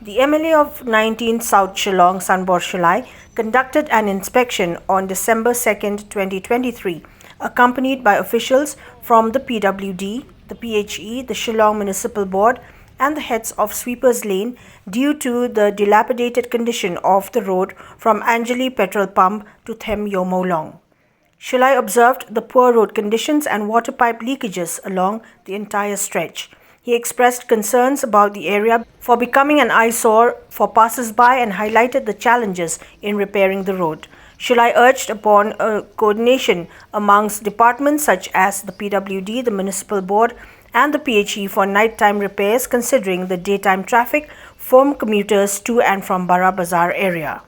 The MLA of 19 South Shillong, Sanbor Shullai, conducted an inspection on December 2, 2023, accompanied by officials from the PWD, the PHE, the Shillong Municipal Board, and the heads of Sweepers Lane due to the dilapidated condition of the road from Anjalee Petrol Pump to Them Ïewmawlong. Shullai observed the poor road conditions and water pipe leakages along the entire stretch. He expressed concerns about the area for becoming an eyesore for passers-by and highlighted the challenges in repairing the road. Shullai urged upon a coordination amongst departments such as the PWD, the Municipal Board, and the PHE for nighttime repairs, considering the daytime traffic from commuters to and from Bara Bazaar area.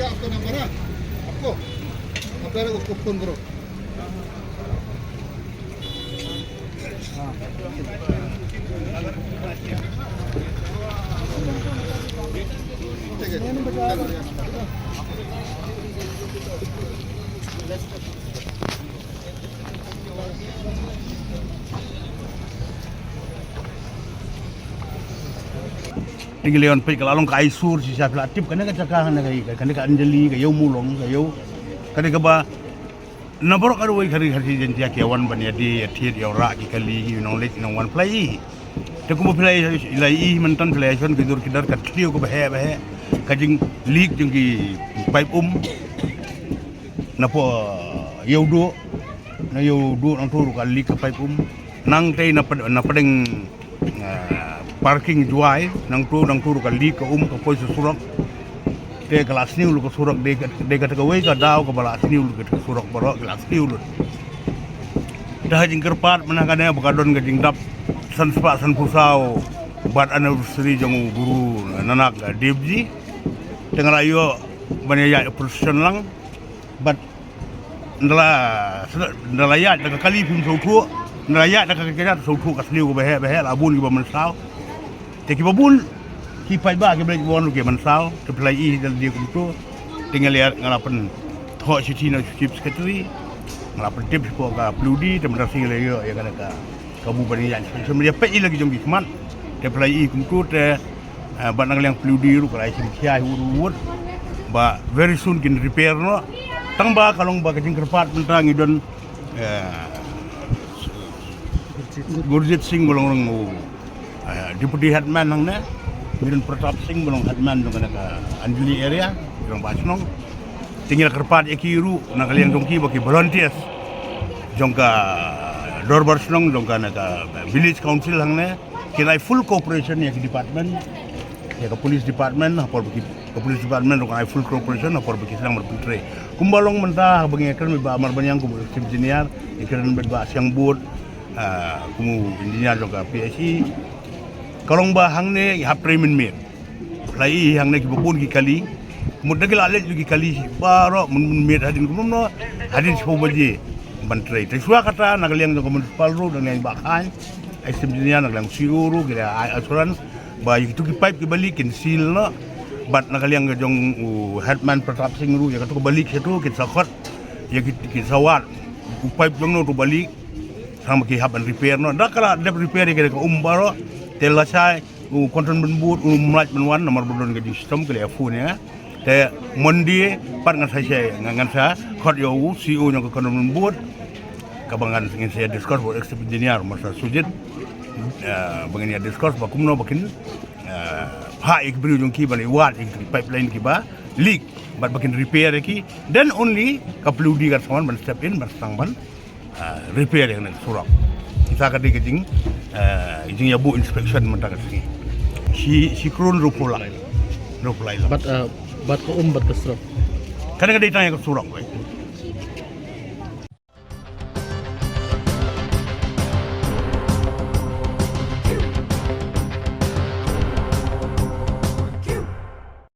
आपका नंबर है आपको अपने उसको फोन करो Tinggal pergi kalau orang kai sur si siapa aktif kena kecakahan kena ke Anjalee ke Ïew-Mawlong ke Ïew kena ke ba nampor karo hari jentia ke wan bania di tiet ya rak kali lek wan play te ko play ilai mentan play son kidur kidar kat kliu ko bahe kajing leak jeng ki pipe napo Ïew do nang turu ka leak ka pipe nang tei na padeng parking juai nang turu ka leak ka ka poi surak te kelas ni lu ka surak de ka wei ka dau ka balas ni lu ka surak barok kelas ni lu dah jing kerpat menangane bakadon ka jing dap san spa san pusau bat anniversary jong guru nanak debji tengah ayo banyak profesional lang bat ndala ya ka kali pun sautu ndala ya ka kaya sautu ka sliu ka bahe labun ki ba mensau te ki babul ki pai ba ki beli won ki mensau te plai dal dia ku tinggal lihat ngalapan tho city no chief secretary ngalapan tip ko ka pludi te menasing le yo ya kana ka kabupaten yan sebenarnya pe lagi jong ki man te plai ku te banang yang pludi ru ka lai sim khia urut ba very soon kin repair no tang ba kalong ba kajing kerpat mentang idon Gurjit Singh bolong deputy headman nang ne Miran Pratap Singh bolong headman dong kana Anjalee area dong Basnong tinggal kerpat ekiru nak kalian dongki bagi volunteers jongka dor Basnong dong kana ka village council hang ne kinai full cooperation ya ke department ya ke police department apor bagi ke police department dong full cooperation apor bagi sedang berputre kumbalong mentah bagi kan ba amar banyang ku engineer ikan ba siang board kumu engineer dong ka PSI kalong ba hang ne hap tremen me lai hang ne ki bopun ki kali mudagil alet ki kali baro mun me hadin kumum no hadin so baje bantre te suwa kata nagaliang dong municipal road dong yang bakan engineer naglang siuru gila asuran ba itu ki pipe ki balik kin seal no bat nagaliang dong headman Pratap Singh ru ya katu balik situ kin sakot ya ki sawat pipe dong no to balik sama ki haban repair no dakala de repair ke umbaro telasai konton benbut mulai benwan nomor berdon ke sistem ke telefon ya te mondi par ngan saya ngan sa khot yo CEO nya ke konton benbut kabangan ngin saya discuss buat executive engineer masa sujud bangin ya discuss bakumno bakin ha ik beri jong ki bani wat ik pipeline ki ba leak bat bakin repair ki then only ka pludi kan saman ban step in ban sang ban repair yang nak surang. Kita kadi kejing jing ya bu inspection mentang sini. Si kurun rupulai. But ko but ka strap. Kadang-kadang ditanya ke surang.